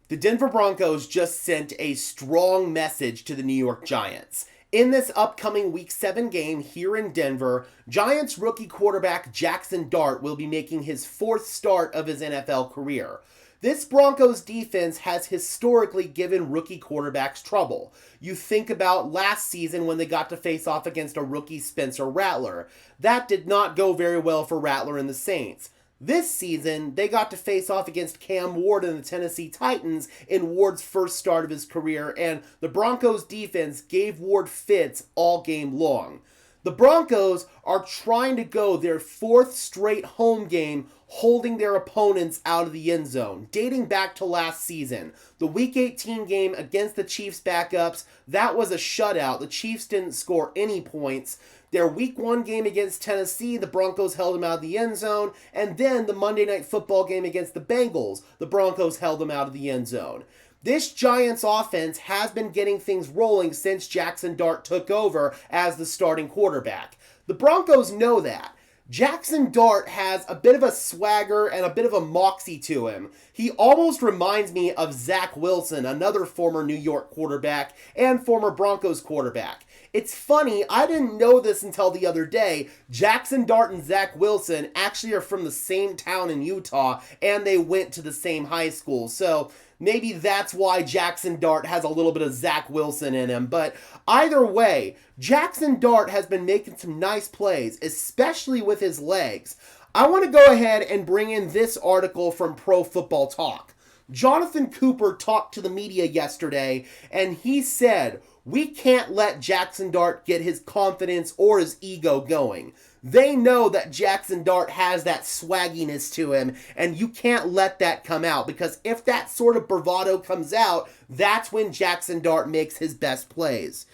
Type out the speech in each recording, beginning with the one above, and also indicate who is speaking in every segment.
Speaker 1: The Denver Broncos just sent a strong message to the New York Giants. In this upcoming Week 7 game here in Denver, Giants rookie quarterback Jaxson will be making his fourth start of his NFL career. This Broncos defense has historically given rookie quarterbacks trouble. You think about last season when they got to face off against a rookie Spencer Rattler. That did not go very well for Rattler and the Saints. This season, they got to face off against Cam Ward and the Tennessee Titans in Ward's first start of his career, and the Broncos defense gave Ward fits all game long. The Broncos are trying to go their fourth straight home game holding their opponents out of the end zone, dating back to last season. The Week 18 game against the Chiefs backups, that was a shutout. The Chiefs didn't score any points. Their Week 1 game against Tennessee, the Broncos held them out of the end zone. And then the Monday Night Football game against the Bengals, the Broncos held them out of the end zone. This Giants offense has been getting things rolling since Jaxson took over as the starting quarterback. The Broncos know that. Jaxson has a bit of a swagger and a bit of a moxie to him. He almost reminds me of Zach Wilson, another former New York quarterback and former Broncos quarterback. It's funny, I didn't know this until the other day. Jaxson and Zach Wilson actually are from the same town in Utah, and they went to the same high school. So maybe that's why Jaxson has a little bit of Zach Wilson in him. But either way, Jaxson has been making some nice plays, especially with his legs. I want to go ahead and bring in this article from Pro Football Talk. Jonathan Cooper talked to the media yesterday, and he said, "We can't let Jaxson get his confidence or his ego going. They know that Jaxson has that swagginess to him, and you can't let that come out, because if that sort of bravado comes out, that's when Jaxson makes his best plays."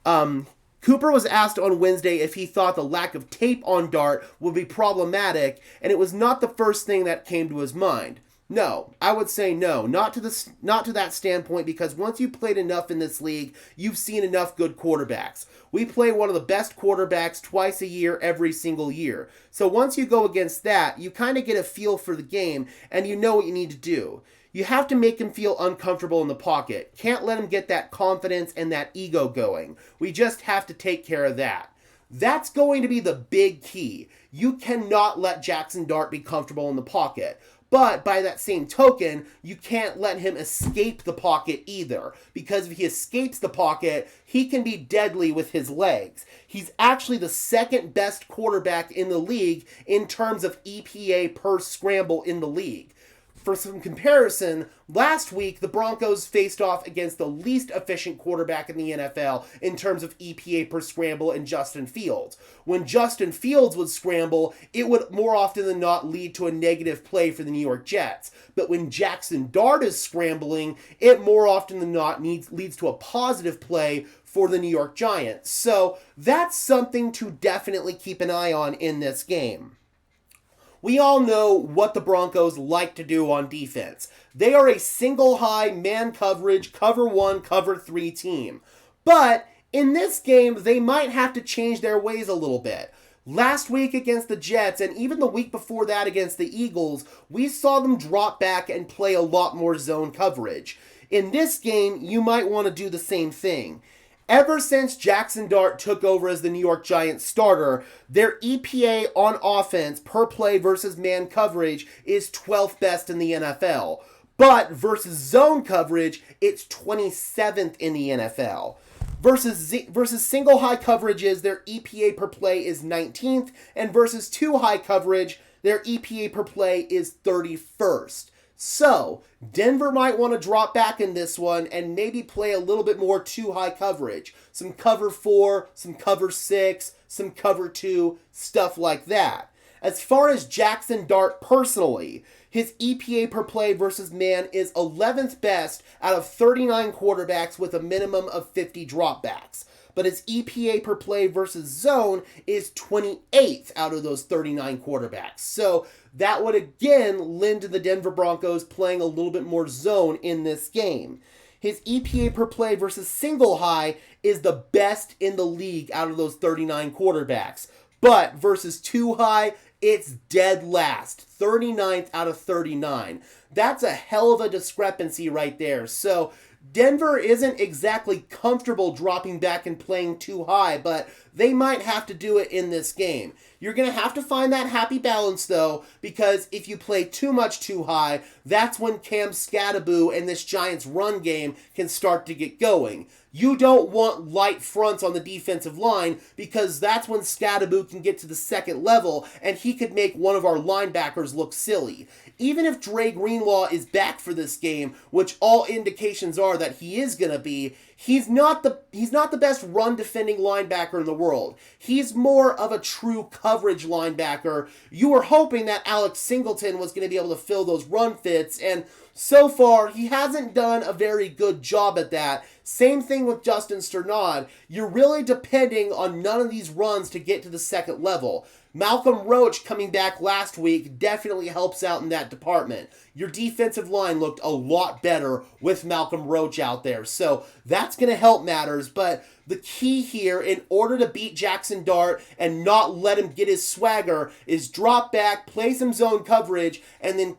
Speaker 1: Cooper was asked on Wednesday if he thought the lack of tape on Dart would be problematic, and it was not the first thing that came to his mind. No, I would say no, not to that standpoint, because once you've played enough in this league, you've seen enough good quarterbacks. We play one of the best quarterbacks twice a year, every single year. So once you go against that, you kind of get a feel for the game, and you know what you need to do. You have to make him feel uncomfortable in the pocket. Can't let him get that confidence and that ego going. We just have to take care of that. That's going to be the big key. You cannot let Jaxson be comfortable in the pocket. But by that same token, you can't let him escape the pocket either, because if he escapes the pocket, he can be deadly with his legs. He's actually the second best quarterback in the league in terms of EPA per scramble in the league. For some comparison, last week the Broncos faced off against the least efficient quarterback in the NFL in terms of EPA per scramble in Justin Fields. When Justin Fields would scramble, it would more often than not lead to a negative play for the New York Jets. But when Jaxson is scrambling, it more often than not leads to a positive play for the New York Giants. So that's something to definitely keep an eye on in this game. We all know what the Broncos like to do on defense. They are a single high man coverage, cover 1, cover 3 team. But in this game, they might have to change their ways a little bit. Last week against the Jets, and even the week before that against the Eagles, we saw them drop back and play a lot more zone coverage. In this game, you might want to do the same thing. Ever since Jaxson took over as the New York Giants starter, their EPA on offense per play versus man coverage is 12th best in the NFL. But versus zone coverage, it's 27th in the NFL. Versus single high coverages, their EPA per play is 19th, and versus two high coverage, their EPA per play is 31st. So, Denver might want to drop back in this one and maybe play a little bit more too high coverage. Some cover 4, some cover 6, some cover 2, stuff like that. As far as Jaxson personally, his EPA per play versus man is 11th best out of 39 quarterbacks with a minimum of 50 dropbacks. But his EPA per play versus zone is 28th out of those 39 quarterbacks. So that would again lend to the Denver Broncos playing a little bit more zone in this game. His EPA per play versus single high is the best in the league out of those 39 quarterbacks. But versus two high, It's dead last, 39th out of 39. That's a hell of a discrepancy right there. So Denver isn't exactly comfortable dropping back and playing too high, but they might have to do it in this game. You're going to have to find that happy balance, though, because if you play too much too high, that's when Cam Scattaboo and this Giants run game can start to get going. You don't want light fronts on the defensive line because that's when Scattaboo can get to the second level and he could make one of our linebackers look silly. Even if Dre Greenlaw is back for this game, which all indications are that he is going to be, he's not the best run defending linebacker in the world. He's more of a true coverage linebacker. You were hoping that Alex Singleton was going to be able to fill those run fits, and so far he hasn't done a very good job at that. Same thing with Justin Sternad. You're really depending on none of these runs to get to the second level. Malcolm Roach coming back last week definitely helps out in that department. Your defensive line looked a lot better with Malcolm Roach out there, so that's going to help matters. But the key here, in order to beat Jaxson Dart and not let him get his swagger, is drop back, play some zone coverage, and then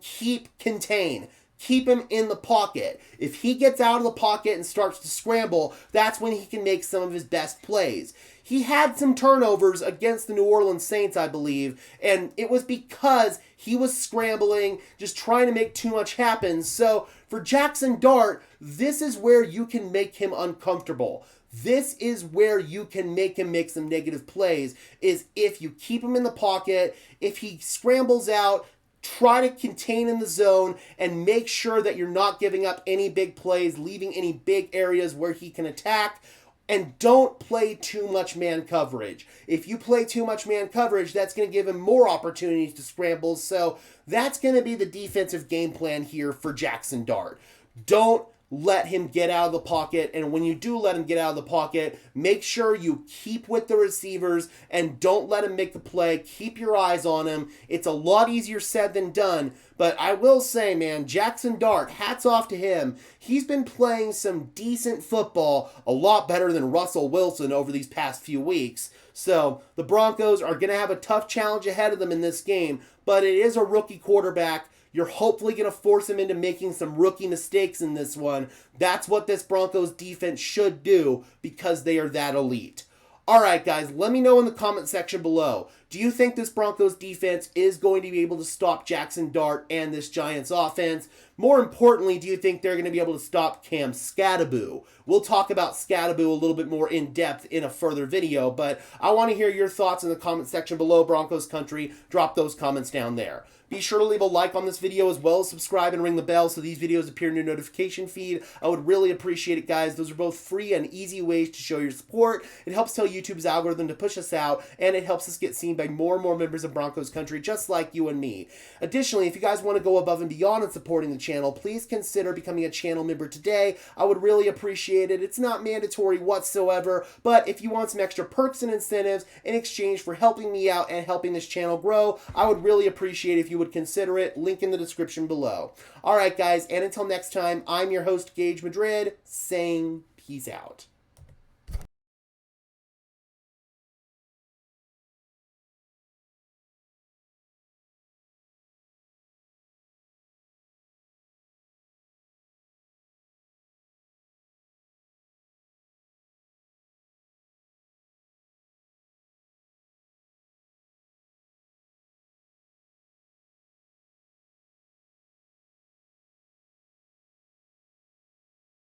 Speaker 1: contain. Keep him in the pocket. If he gets out of the pocket and starts to scramble, that's when he can make some of his best plays. He had some turnovers against the New Orleans Saints, I believe, and it was because he was scrambling, just trying to make too much happen. So for Jaxson Dart, this is where you can make him uncomfortable. This is where you can make him make some negative plays, is if you keep him in the pocket, if he scrambles out, try to contain in the zone and make sure that you're not giving up any big plays, leaving any big areas where he can attack. And don't play too much man coverage. If you play too much man coverage, that's going to give him more opportunities to scramble. So that's going to be the defensive game plan here for Jaxson Dart. Don't let him get out of the pocket, and when you do let him get out of the pocket, make sure you keep with the receivers and don't let him make the play. Keep your eyes on him. It's a lot easier said than done, but I will say, man, Jaxson Dart, hats off to him. He's been playing some decent football, a lot better than Russell Wilson over these past few weeks. So the Broncos are going to have a tough challenge ahead of them in this game, but it is a rookie quarterback. You're hopefully going to force him into making some rookie mistakes in this one. That's what this Broncos defense should do because they are that elite. All right, guys, let me know in the comment section below. Do you think this Broncos defense is going to be able to stop Jaxson Dart and this Giants offense? More importantly, do you think they're going to be able to stop Cam Scattaboo? We'll talk about Scattaboo a little bit more in depth in a further video, but I want to hear your thoughts in the comment section below, Broncos country. Drop those comments down there. Be sure to leave a like on this video as well as subscribe and ring the bell so these videos appear in your notification feed. I would really appreciate it, guys. Those are both free and easy ways to show your support. It helps tell YouTube's algorithm to push us out, and it helps us get seen by more and more members of Broncos country just like you and me. Additionally, if you guys want to go above and beyond in supporting the channel, please consider becoming a channel member today. I would really appreciate it. It's not mandatory whatsoever, but if you want some extra perks and incentives in exchange for helping me out and helping this channel grow, I would really appreciate it if you would consider it. Link in the description below. All right, guys, and until next time, I'm your host, Gage Madrid, saying peace out.